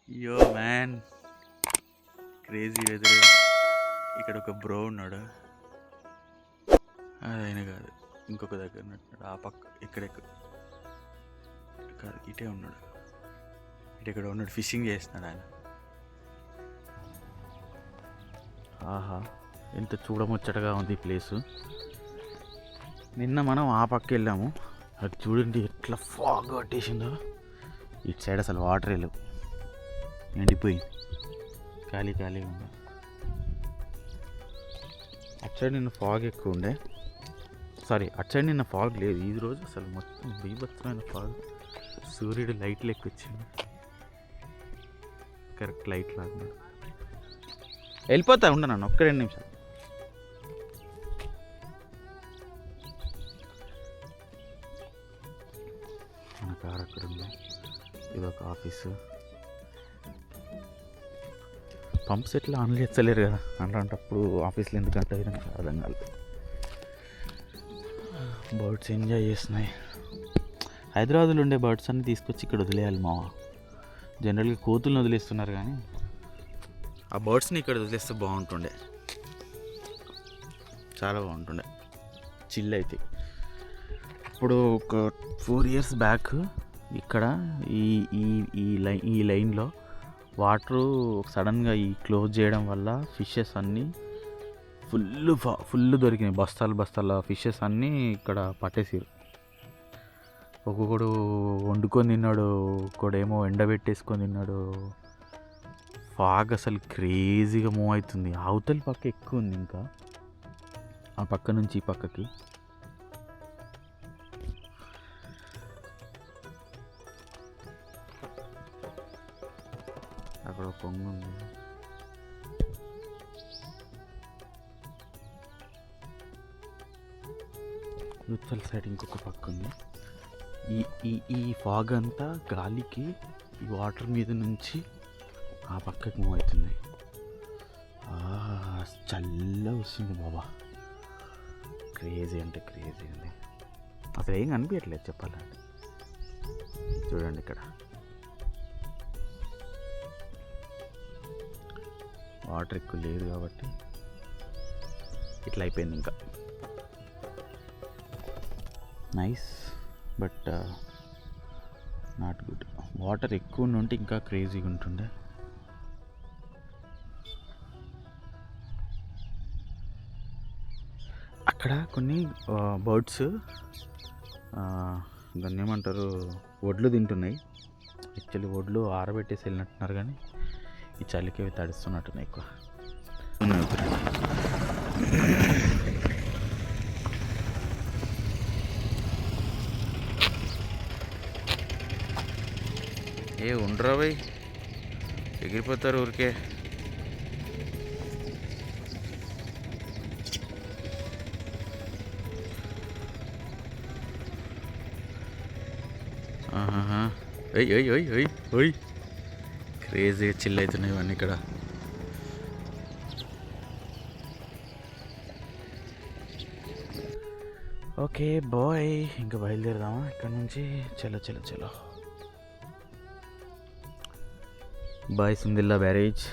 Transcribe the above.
Yo man, crazy weather. ఇక్కడ ఒక bro ఉన్నాడు, ఆయన కాదు ఇంకొక దగ్గర ఉన్నట్టున్నాడు. ఆ పక్క ఇక్కడ కాదు, ఇటే ఉన్నాడు. ఇక్కడ ఉన్నాడు, ఫిషింగ్ చేస్తున్నాడు ఆయన. ఆహా, ఎంత చూడముచ్చటగా ఉంది ఈ ప్లేసు. నిన్న మనం ఆ పక్క వెళ్ళాము, అది చూడండి ఎట్లా ఫాగ్ పట్టేసిందో. ఇటు సైడ్ అసలు వాటర్ లేవు, ఎండిపోయింది, ఖాళీ ఖాళీగా ఉంది. అటు సైడ్ నిన్న ఫాగ్ ఎక్కువ ఉండే, సారీ అటు సైడ్ నిన్న ఫాగ్ లేదు. ఈ రోజు అసలు మొత్తం బీభత్సమైన ఫాగ్. సూర్యుడు లైట్లు ఎక్కువ వచ్చింది, కరెక్ట్ లైట్ లాగా. వెళ్ళిపోతా ఉండ నన్ను ఒక్క 2 నిమిషాలు. మన కార్ అక్కడ ఉంది, ఇదొక ఆఫీసు. పంప్ సెట్లు ఆన్ చేస్తలేరు కదా, అలాంటప్పుడు ఆఫీస్లో ఎందుకంటే నాకు అర్థం కాలేదు. బర్డ్స్ ఎంజాయ్ చేస్తున్నాయి. హైదరాబాద్లో ఉండే బర్డ్స్ అన్నీ తీసుకొచ్చి ఇక్కడ వదిలేయాలి మావ. జనరల్గా కోతులను వదిలేస్తున్నారు, కానీ ఆ బర్డ్స్ని ఇక్కడ వదిలేస్తే బాగుంటుండే, చాలా బాగుంటుండే, చిల్ అయితే. ఇప్పుడు ఒక 4 years బ్యాక్ ఇక్కడ ఈ లైన్లో వాటరు సడన్గా క్లోజ్ చేయడం వల్ల ఫిషెస్ అన్నీ ఫుల్ దొరికినాయి. బస్తాల ఫిషెస్ అన్నీ ఇక్కడ పట్టేసారు. ఒక్కొక్కడు వండుకొని తిన్నాడు, ఒకడేమో ఎండబెట్టేసుకొని తిన్నాడు. ఫాగ్ అసలు క్రేజీగా మూవ్ అవుతుంది. అవతల పక్క ఎక్కువ ఉంది, ఇంకా ఆ పక్క నుంచి ఈ పక్కకి. అక్కడ పొంగు ఉంది, యూత్వల్ సైడ్ ఇంకొక పక్క ఉంది. ఈ ఫాగ్ అంతా గాలికి ఈ వాటర్ మీద నుంచి ఆ పక్కకి మూవ్ అవుతుంది. చల్లగా వస్తుంది బాబా, క్రేజీ అంటే క్రేజీ అండి. అసలు ఏం కనిపించట్లేదు చెప్పాలంటే. చూడండి ఇక్కడ వాటర్ ఎక్కువ లేదు కాబట్టి ఇట్లా అయిపోయింది. ఇంకా nice but not good. Water ఎక్కువ ఉంటే ఇంకా క్రేజీగా ఉంటుండే. అక్కడ కొన్ని బర్డ్స్ దాన్ని ఏమంటారు, వడ్లు తింటున్నాయి. యాక్చువల్లీ వడ్లు ఆరబెట్టేసి వెళ్ళినట్టున్నారు, కానీ ఈ చలికి అవి తడుస్తున్నట్టున్నాయి ఎక్కువ. ఏ ఉండరా భయ్, ఎగిరిపోతారు ఊరికే. ఓయ్ క్రేజీగా చిల్ అవుతున్నాయి ఇవన్నీ ఇక్కడ. ఓకే బాయ్, ఇంకా బయలుదేరదామా ఇక్కడ నుంచి? చలో బాయ్, సుందిల్లా బ్యారేజ్.